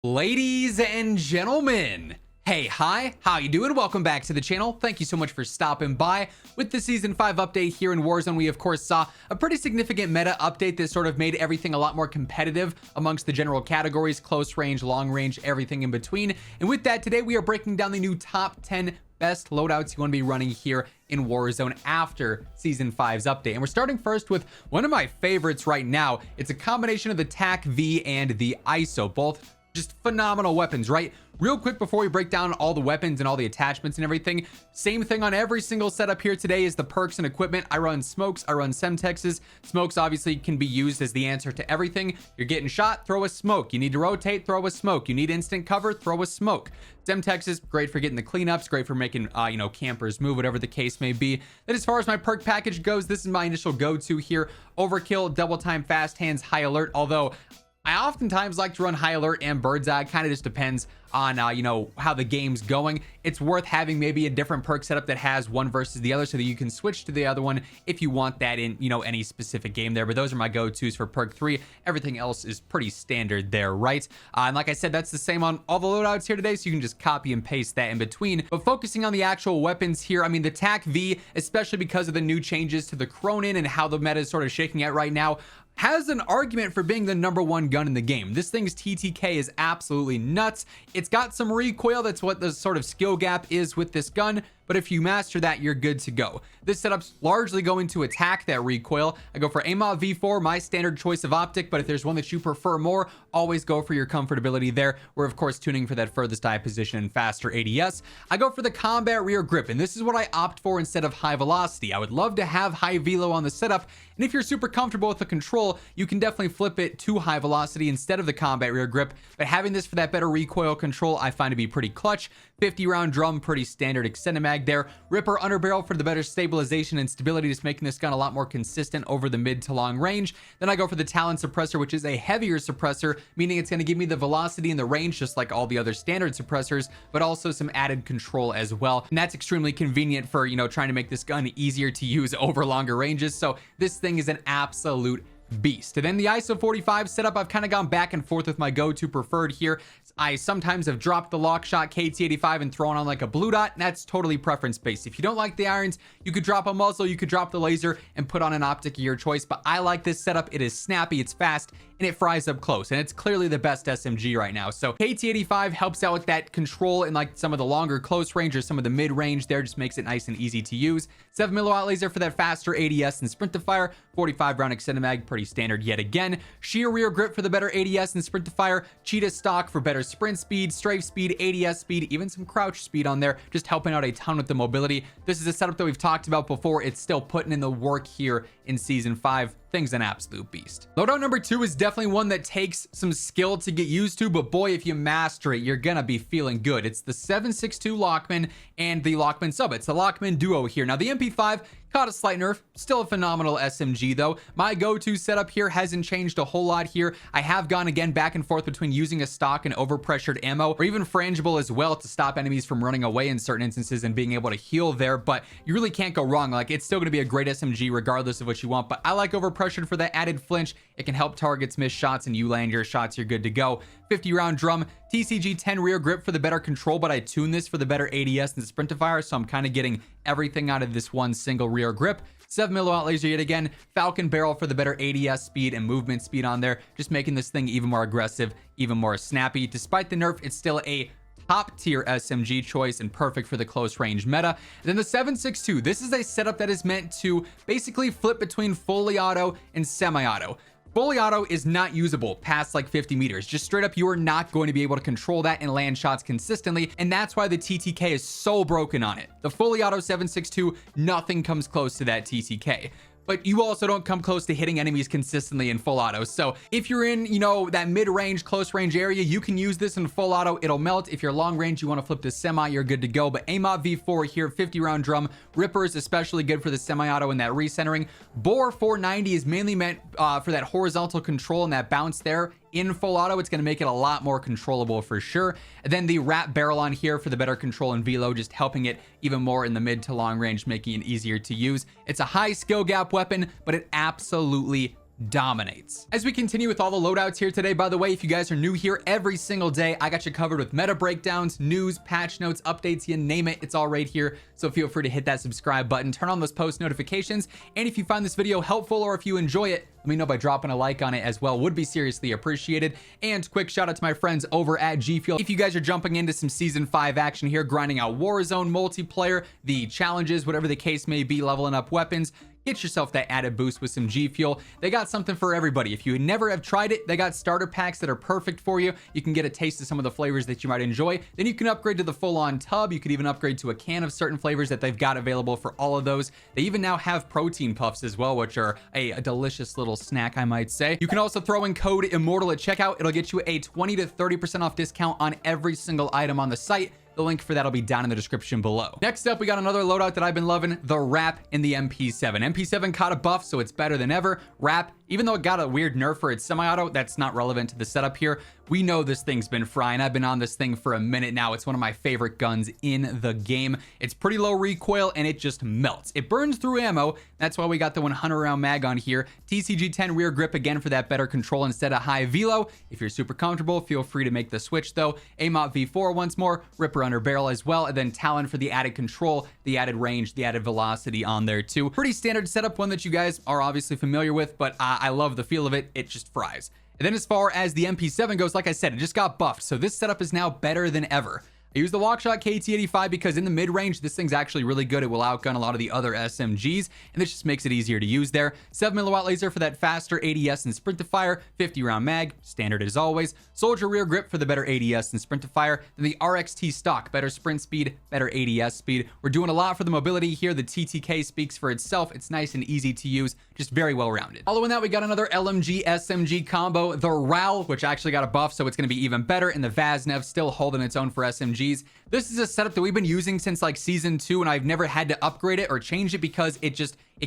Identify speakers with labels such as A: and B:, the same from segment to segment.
A: Ladies and gentlemen, hey, hi, how you doing? Welcome back to the channel. Thank you so much for stopping by. With the Season 5 update here in Warzone, we of course saw a pretty significant meta update that sort of made everything a lot more competitive amongst the general categories, close range, long range, everything in between. And with that, today we are breaking down the new top 10 best loadouts you want to be running here in Warzone after Season 5's update. And we're starting first with one of my favorites right now. It's a combination of the TAQ-V and the ISO, both just phenomenal weapons, right? Real quick before we break down all the weapons and all the attachments and everything, same thing on every single setup here today is the perks and equipment. I run smokes, I run semtexes. Smokes obviously can be used as the answer to everything. You're getting shot, throw a smoke. You need to rotate, throw a smoke. You need instant cover, throw a smoke. Semtexes, great for getting the cleanups, great for making campers move, whatever the case may be. Then as far as my perk package goes, this is my initial go-to here. Overkill, double time, fast hands, high alert, although I oftentimes like to run high alert and bird's eye. Kind of just depends on how the game's going. It's worth having maybe a different perk setup that has one versus the other so that you can switch to the other one if you want that in any specific game there. But those are my go-tos for perk 3. Everything else is pretty standard there, right? And like I said, that's the same on all the loadouts here today, so you can just copy and paste that in between. But focusing on the actual weapons here, I mean, the TAQ-V, especially because of the new changes to the Cronen and how the meta is sort of shaking out right now, has an argument for being the #1 gun in the game. This thing's TTK is absolutely nuts. It's got some recoil. That's what the sort of skill gap is with this gun. But if you master that, you're good to go. This setup's largely going to attack that recoil. I go for AMOV V4, my standard choice of optic, but if there's one that you prefer more, always go for your comfortability there. We're of course tuning for that furthest eye position and faster ADS. I go for the combat rear grip, and this is what I opt for instead of high velocity. I would love to have high velo on the setup, and if you're super comfortable with the control, you can definitely flip it to high velocity instead of the combat rear grip, but having this for that better recoil control, I find to be pretty clutch. 50 round drum, pretty standard extended mag there. Ripper underbarrel for the better stabilization and stability, just making this gun a lot more consistent over the mid to long range. Then I go for the Talon suppressor, which is a heavier suppressor, meaning it's going to give me the velocity and the range just like all the other standard suppressors, but also some added control as well. And that's extremely convenient for trying to make this gun easier to use over longer ranges. So this thing is an absolute beast. And then the ISO 45 setup, I've kind of gone back and forth with my go-to preferred here. I sometimes have dropped the lock shot KT85 and thrown on like a blue dot, and that's totally preference based. If you don't like the irons, you could drop a muzzle, you could drop the laser and put on an optic of your choice, but I like this setup. It is snappy, it's fast, and it fries up close, and it's clearly the best SMG right now. So KT85 helps out with that control in like some of the longer close range or some of the mid range there, just makes it nice and easy to use. 7mm laser for that faster ADS and sprint to fire. 45 round extended mag, pretty standard yet again. Sheer rear grip for the better ADS and sprint to fire. Cheetah stock for better sprint speed, strafe speed, ADS speed, even some crouch speed on there, just helping out a ton with the mobility. This is a setup that we've talked about before. It's still putting in the work here in Season 5. Thing's an absolute beast. Loadout number 2 is definitely one that takes some skill to get used to, but boy, if you master it, you're gonna be feeling good. It's the 7.62 Lachmann and the Lachmann sub. It's the Lachmann duo here. Now the MP5 caught a slight nerf, still a phenomenal SMG though. My go-to setup here hasn't changed a whole lot here. I have gone again back and forth between using a stock and overpressured ammo, or even frangible as well to stop enemies from running away in certain instances and being able to heal there, but you really can't go wrong. Like, it's still gonna be a great SMG regardless of what you want, but I like overpressured for that added flinch. It can help targets miss shots, and you land your shots, you're good to go. 50 round drum, TCG 10 rear grip for the better control, but I tune this for the better ADS and sprint to fire, so I'm kind of getting everything out of this one single rear grip. 7mm laser yet again. Falcon barrel for the better ADS speed and movement speed on there, just making this thing even more aggressive, even more snappy. Despite the nerf, it's still a top tier SMG choice and perfect for the close range meta. And then the 7.62, this is a setup that is meant to basically flip between fully auto and semi-auto. Fully auto is not usable past like 50 meters. Just straight up, you are not going to be able to control that and land shots consistently, and that's why the TTK is so broken on it. The fully auto 7.62, nothing comes close to that TTK. But you also don't come close to hitting enemies consistently in full auto. So if you're in, that mid-range, close range area, you can use this in full auto. It'll melt. If you're long range, you want to flip to semi, you're good to go. But AMOV V4 here, 50 round drum. Ripper is especially good for the semi-auto and that recentering. Bore 490 is mainly meant for that horizontal control and that bounce there. In full auto, it's going to make it a lot more controllable for sure. And then the RAPP barrel on here for the better control and velo, just helping it even more in the mid to long range, making it easier to use. It's a high skill gap weapon, but it absolutely dominates. As we continue with all the loadouts here today, by the way, if you guys are new here, every single day I got you covered with meta breakdowns, news, patch notes, updates, you name it, it's all right here. So feel free to hit that subscribe button, turn on those post notifications, and if you find this video helpful or if you enjoy it, let me know by dropping a like on it as well. Would be seriously appreciated. And quick shout out to my friends over at G Fuel. If you guys are jumping into some season 5 action here, grinding out Warzone multiplayer, the challenges, whatever the case may be, leveling up weapons, get yourself that added boost with some G Fuel. They got something for everybody. If you never have tried it, they got starter packs that are perfect for you. You can get a taste of some of the flavors that you might enjoy. Then you can upgrade to the full-on tub. You could even upgrade to a can of certain flavors that they've got available for all of those. They even now have protein puffs as well, which are a delicious little snack, I might say. You can also throw in code Immortal at checkout. It'll get you a 20 to 30% off discount on every single item on the site. The link for that will be down in the description below. Next up, we got another loadout that I've been loving, the RAPP in the MP7. MP7 caught a buff, so it's better than ever. RAPP, even though it got a weird nerf for its semi-auto, that's not relevant to the setup here. We know this thing's been frying. I've been on this thing for a minute now. It's one of my favorite guns in the game. It's pretty low recoil and it just melts. It burns through ammo. That's why we got the 100 round mag on here. TCG10 rear grip again for that better control instead of high velo. If you're super comfortable, feel free to make the switch though. AMOT V4 once more, Ripper under barrel as well, and then Talon for the added control, the added range, the added velocity on there too. Pretty standard setup, one that you guys are obviously familiar with, but I love the feel of it. It just fries. And then as far as the MP7 goes, like I said, it just got buffed. So this setup is now better than ever. I use the Lockshot KT85 because in the mid-range, this thing's actually really good. It will outgun a lot of the other SMGs, and this just makes it easier to use there. 7mm laser for that faster ADS and sprint to fire, 50 round mag, standard as always. Soldier rear grip for the better ADS and sprint to fire. Then the RXT stock, better sprint speed, better ADS speed. We're doing a lot for the mobility here. The TTK speaks for itself. It's nice and easy to use, just very well rounded. Following that, we got another LMG SMG combo, the RAAL, which actually got a buff, so it's going to be even better, and the Vaznev still holding its own for SMG. This is a setup that we've been using since like season 2, and I've never had to upgrade it or change it because it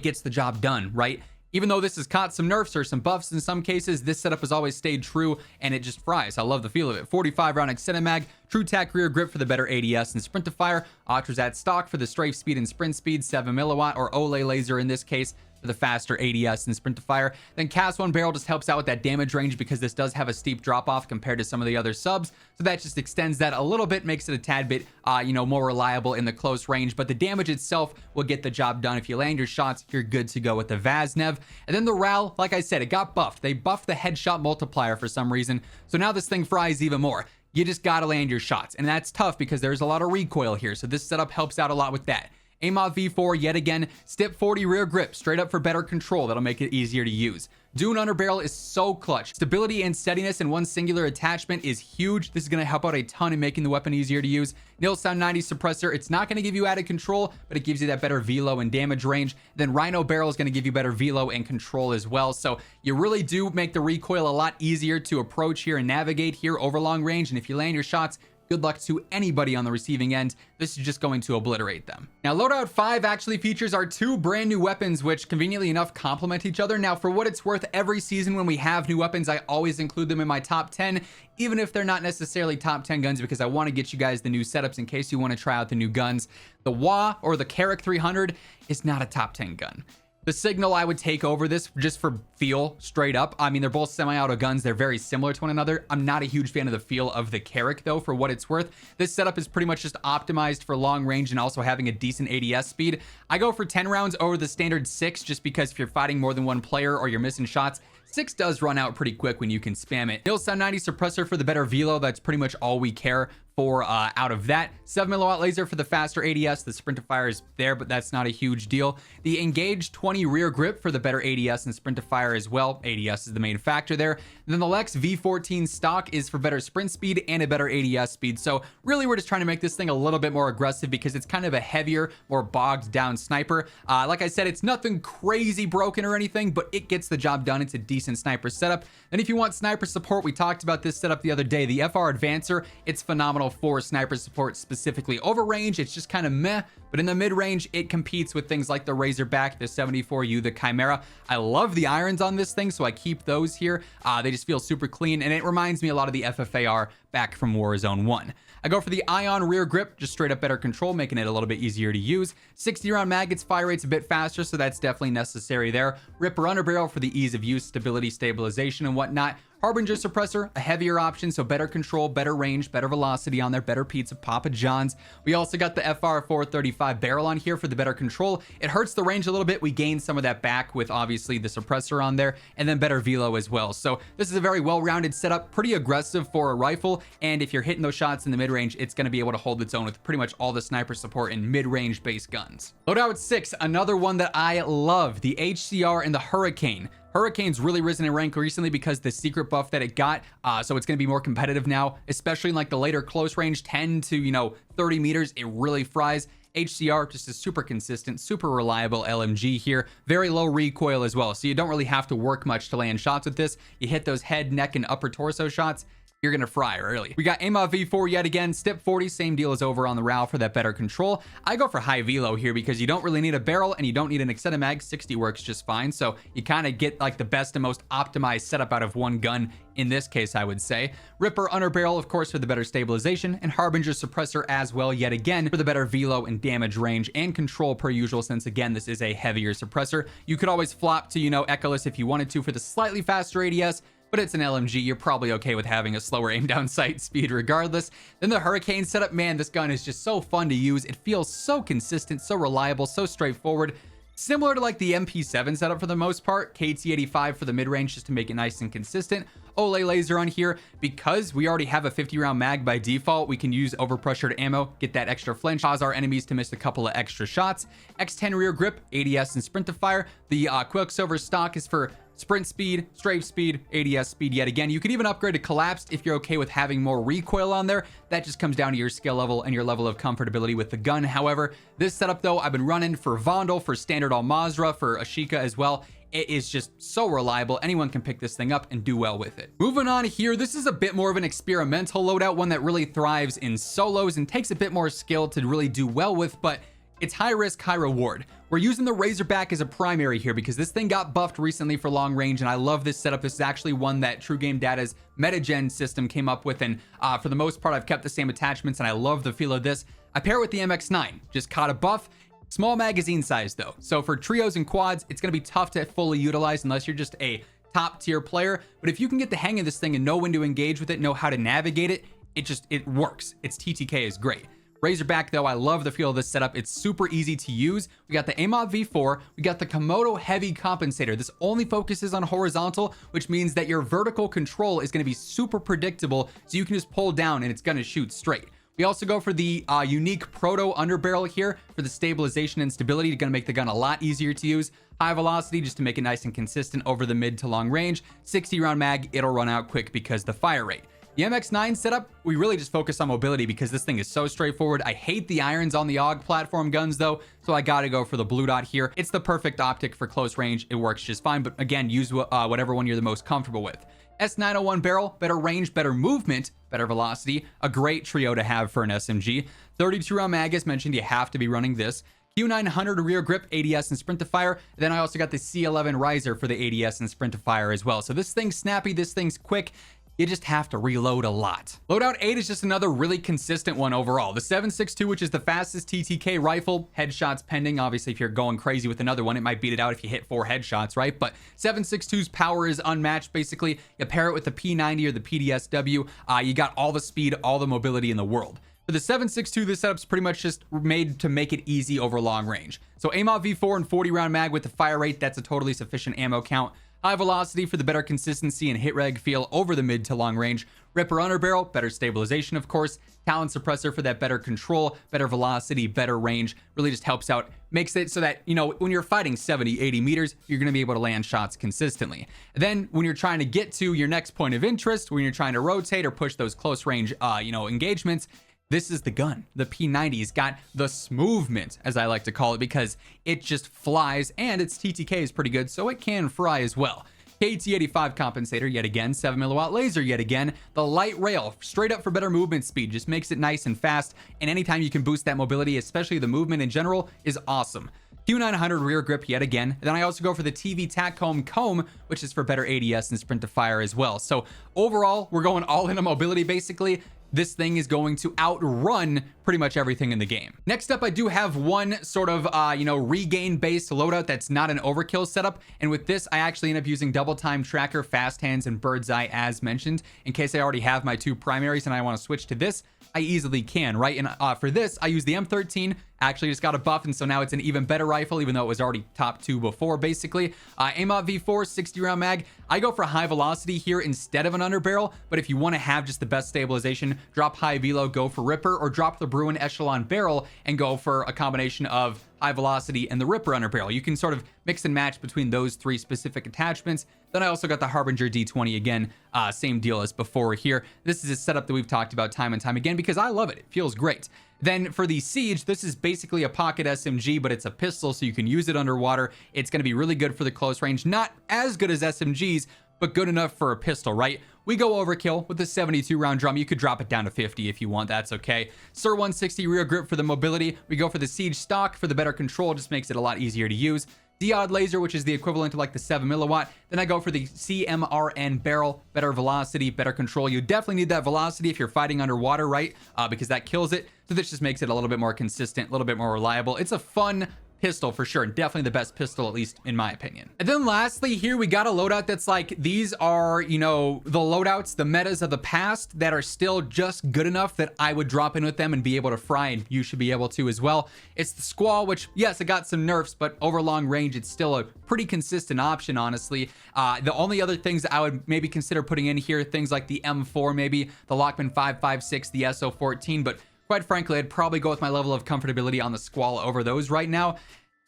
A: gets the job done, right? Even though this has caught some nerfs or some buffs in some cases, this setup has always stayed true and it just fries. I love the feel of it. 45 round extended mag, true TAC rear grip for the better ADS and sprint to fire, Atrazat stock for the strafe speed and sprint speed, 7mm or Olay laser in this case for the faster ADS and sprint to fire. Then cast one barrel just helps out with that damage range because this does have a steep drop off compared to some of the other subs. So that just extends that a little bit, makes it a tad bit, more reliable in the close range, but the damage itself will get the job done. If you land your shots, you're good to go with the Vaznev. And then the RAAL, like I said, it got buffed. They buffed the headshot multiplier for some reason. So now this thing fries even more. You just gotta land your shots. And that's tough because there's a lot of recoil here. So this setup helps out a lot with that. AMOT V4 yet again, Stip 40 rear grip, straight up for better control. That'll make it easier to use. Dune under barrel is so clutch. Stability and steadiness in one singular attachment is huge. This is going to help out a ton in making the weapon easier to use. Nil Sound 90 suppressor, it's not going to give you added control, but it gives you that better velo and damage range. Then Rhino barrel is going to give you better velo and control as well. So you really do make the recoil a lot easier to approach here and navigate here over long range. And if you land your shots, good luck to anybody on the receiving end. This is just going to obliterate them. Now, Loadout 5 actually features our 2 brand new weapons, which conveniently enough complement each other. Now, for what it's worth, every season when we have new weapons, I always include them in my top 10, even if they're not necessarily top 10 guns, because I want to get you guys the new setups in case you want to try out the new guns. The WA or the Carrack 300 is not a top 10 gun. The Signal I would take over this just for feel, straight up. I mean, they're both semi-auto guns. They're very similar to one another. I'm not a huge fan of the feel of the Carrack, though, for what it's worth. This setup is pretty much just optimized for long range and also having a decent ADS speed. I go for 10 rounds over the standard 6, just because if you're fighting more than one player or you're missing shots, 6 does run out pretty quick when you can spam it. Nil Sound 90 suppressor for the better velo. That's pretty much all we care for out of that. 7mm laser for the faster ADS. The sprint to fire is there, but that's not a huge deal. The Engage 20 rear grip for the better ADS and sprint to fire as well. ADS is the main factor there. And then the Lex V14 stock is for better sprint speed and a better ADS speed. So really, we're just trying to make this thing a little bit more aggressive because it's kind of a heavier, more bogged down sniper. Like I said, it's nothing crazy broken or anything, but it gets the job done. It's a decent sniper setup. And if you want sniper support, we talked about this setup the other day. The FR Advancer, it's phenomenal phenomenal for sniper support, specifically over range. It's just kind of meh, but in the mid-range, it competes with things like the Razorback, the 74U, the Chimera. I love the irons on this thing, so I keep those here. They just feel super clean, and it reminds me a lot of the FFAR back from Warzone 1. I go for the Ion rear grip, just straight up better control, making it a little bit easier to use. 60 round mag, its fire rate's a bit faster, so that's definitely necessary there. Ripper underbarrel for the ease of use, stability, stabilization, and whatnot. Harbinger suppressor, a heavier option, so better control, better range, better velocity on there, better pizza, Papa John's. We also got the FR435 barrel on here for the better control. It hurts the range a little bit. We gain some of that back with obviously the suppressor on there, and then better velo as well. So this is a very well-rounded setup, pretty aggressive for a rifle, and if you're hitting those shots in the mid-range, it's going to be able to hold its own with pretty much all the sniper support in mid-range base guns. Loadout 6, another one that I love, the HCR and the Hurricane. Hurricane's really risen in rank recently because the secret buff that it got, so it's going to be more competitive now, especially in like the later close range, 10 to 30 meters. It really fries. HCR just a super consistent, super reliable LMG here. Very low recoil as well, so you don't really have to work much to land shots with this. You hit those head, neck, and upper torso shots, you're gonna fry early. We got AIMOT V4 yet again, Step 40, same deal as over on the RAAL for that better control. I go for high velo here because you don't really need a barrel and you don't need an extended mag. 60 works just fine, so you kind of get like the best and most optimized setup out of one gun in this case, I would say. Ripper underbarrel, of course, for the better stabilization, and Harbinger suppressor as well yet again for the better velo and damage range and control per usual, since again this is a heavier suppressor. You could always flop to echoless if you wanted to for the slightly faster ADS, but it's an LMG. You're probably okay with having a slower aim down sight speed regardless. Then the Hurricane setup, man, this gun is just so fun to use. It feels so consistent, so reliable, so straightforward. Similar to like the MP7 setup for the most part. KT85 for the mid-range just to make it nice and consistent. Olay laser on here. Because we already have a 50 round mag by default, we can use overpressured ammo, get that extra flinch, cause our enemies to miss a couple of extra shots. X10 rear grip, ADS and sprint to fire. The Quicksilver stock is for sprint speed, strafe speed, ADS speed yet again. You could even upgrade to collapsed if you're okay with having more recoil on there. That just comes down to your skill level and your level of comfortability with the gun. However, this setup though, I've been running for Vondel, for standard Al-Mazrah, for Ashika as well. It is just so reliable. Anyone can pick this thing up and do well with it. Moving on here, this is a bit more of an experimental loadout, one that really thrives in solos and takes a bit more skill to really do well with, but it's high risk, high reward. We're using the Razorback as a primary here because this thing got buffed recently for long range, and I love this setup. This is actually one that True Game Data's MetaGen system came up with, and for the most part, I've kept the same attachments, and I love the feel of this. I pair it with the MX9, just caught a buff. Small magazine size though, so for trios and quads, it's gonna be tough to fully utilize unless you're just a top tier player. But if you can get the hang of this thing and know when to engage with it, know how to navigate it, it works. Its TTK is great. Razorback though, I love the feel of this setup. It's super easy to use. We got the AIMOT V4, we got the Komodo heavy compensator. This only focuses on horizontal, which means that your vertical control is gonna be super predictable, so you can just pull down and it's gonna shoot straight. We also go for the unique proto underbarrel here for the stabilization and stability. It's gonna make the gun a lot easier to use. High velocity just to make it nice and consistent over the mid to long range. 60 round mag, it'll run out quick because the fire rate. The MX9 setup, we really just focus on mobility because this thing is so straightforward. I hate the irons on the AUG platform guns though, so I gotta go for the Blue Dot here. It's the perfect optic for close range. It works just fine, but again, use whatever one you're the most comfortable with. S901 barrel, better range, better movement, better velocity, a great trio to have for an SMG. 32 round mag, as mentioned, you have to be running this. Q900 rear grip, ADS and sprint to fire. Then I also got the C11 riser for the ADS and sprint to fire as well. So this thing's snappy, this thing's quick. You just have to reload a lot. Loadout 8 is just another really consistent one overall. The 7.62, which is the fastest TTK rifle, headshots pending. Obviously, if you're going crazy with another one, it might beat it out if you hit 4 headshots, right? But 7.62's power is unmatched, basically. You pair it with the P90 or the PDSW, you got all the speed, all the mobility in the world. For the 7.62, this setup's pretty much just made to make it easy over long range. So AIMOT V4 and 40 round mag with the fire rate, that's a totally sufficient ammo count. High velocity for the better consistency and hit reg feel over the mid to long range. Ripper underbarrel, better stabilization, of course. Talon suppressor for that better control, better velocity, better range. Really just helps out, makes it so that, when you're fighting 70, 80 meters, you're going to be able to land shots consistently. Then when you're trying to get to your next point of interest, when you're trying to rotate or push those close range, engagements, this is the gun. The P90's got the smoothment, as I like to call it, because it just flies and its TTK is pretty good, so it can fry as well. KT-85 compensator yet again, 7mm laser yet again, the light rail straight up for better movement speed, just makes it nice and fast, and anytime you can boost that mobility, especially the movement in general, is awesome. Q900 rear grip yet again. Then I also go for the TV TAC-V comb, which is for better ADS and sprint to fire as well. So overall, we're going all in on mobility basically. This thing is going to outrun pretty much everything in the game. Next up, I do have one sort of, regain-based loadout that's not an overkill setup. And with this, I actually end up using double time tracker, fast hands, and bird's eye as mentioned. In case I already have my two primaries and I want to switch to this, I easily can, right? And for this, I use the M13. Actually just got a buff, and so now it's an even better rifle, even though it was already top 2 before, basically. AIM-OP V4, 60-round mag. I go for high velocity here instead of an underbarrel, but if you want to have just the best stabilization, drop high velo, go for Ripper, or drop the Bruin Echelon barrel and go for a combination of high velocity and the Ripper underbarrel. You can sort of mix and match between those 3 specific attachments. Then I also got the Harbinger D20 again, same deal as before here. This is a setup that we've talked about time and time again because I love it. It feels great. Then for the Siege, this is basically a pocket SMG, but it's a pistol, so you can use it underwater. It's going to be really good for the close range. Not as good as SMGs, but good enough for a pistol, right? We go overkill with the 72 round drum. You could drop it down to 50 if you want. That's okay. SIR 160 rear grip for the mobility. We go for the Siege stock for the better control. Just makes it a lot easier to use. Diode laser, which is the equivalent to like the 7mm. Then I go for the CMRN barrel, better velocity, better control. You definitely need that velocity if you're fighting underwater, right? Because that kills it. So this just makes it a little bit more consistent, a little bit more reliable. It's a fun pistol for sure, and definitely the best pistol, at least in my opinion. And then lastly here, we got a loadout that's like, these are, the loadouts, the metas of the past that are still just good enough that I would drop in with them and be able to fry, and you should be able to as well. It's the Squall, which, yes, it got some nerfs, but over long range, it's still a pretty consistent option, honestly. The only other things that I would maybe consider putting in here, things like the M4, maybe the Lachmann 556, the SO14, but quite frankly, I'd probably go with my level of comfortability on the Squall over those right now.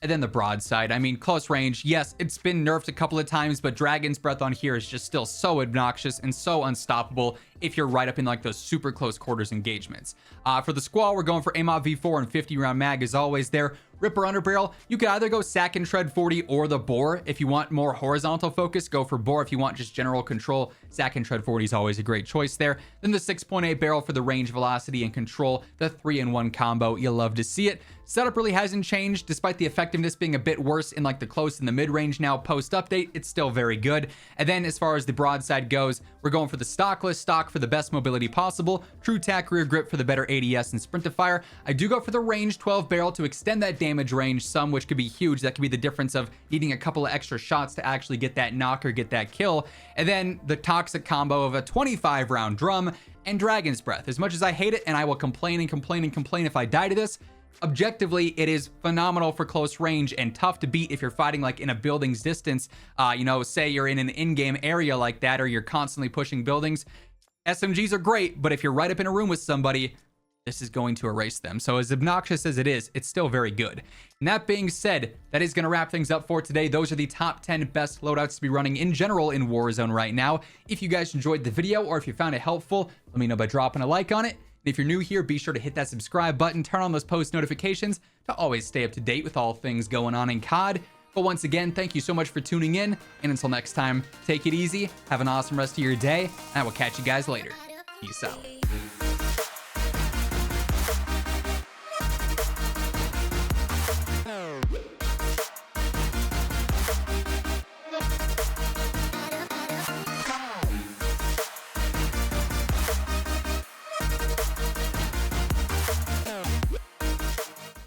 A: And then the Broadside. I mean, close range, yes, it's been nerfed a couple of times, but Dragon's Breath on here is just still so obnoxious and so unstoppable if you're right up in like those super close quarters engagements. For the Squall, we're going for AIM-OP V4 and 50 round mag as always there. Ripper underbarrel, you could either go Sack and Shred 40 or the Bore. If you want more horizontal focus, go for Bore. If you want just general control, Sack and Shred 40 is always a great choice there. Then the 6.8 barrel for the range, velocity, and control. The 3-in-1 combo, you'll love to see it. Setup really hasn't changed, despite the effectiveness being a bit worse in like the close and the mid-range now post-update. It's still very good. And then as far as the Broadside goes, we're going for the stockless stock for the best mobility possible. True TAC rear grip for the better ADS and sprint to fire. I do go for the range 12 barrel to extend that damage range some, which could be huge. That could be the difference of needing a couple of extra shots to actually get that knock or get that kill. And then the toxic combo of a 25 round drum and Dragon's Breath. As much as I hate it, and I will complain and complain and complain if I die to this, objectively, it is phenomenal for close range and tough to beat if you're fighting like in a building's distance. Say you're in an in-game area like that, or you're constantly pushing buildings. SMGs are great, but if you're right up in a room with somebody, this is going to erase them. So as obnoxious as it is, it's still very good. And that being said, that is going to wrap things up for today. Those are the top 10 best loadouts to be running in general in Warzone right now. If you guys enjoyed the video, or if you found it helpful, let me know by dropping a like on it. And if you're new here, be sure to hit that subscribe button, turn on those post notifications to always stay up to date with all things going on in COD. But once again, thank you so much for tuning in. And until next time, take it easy, have an awesome rest of your day, and I will catch you guys later. Peace out.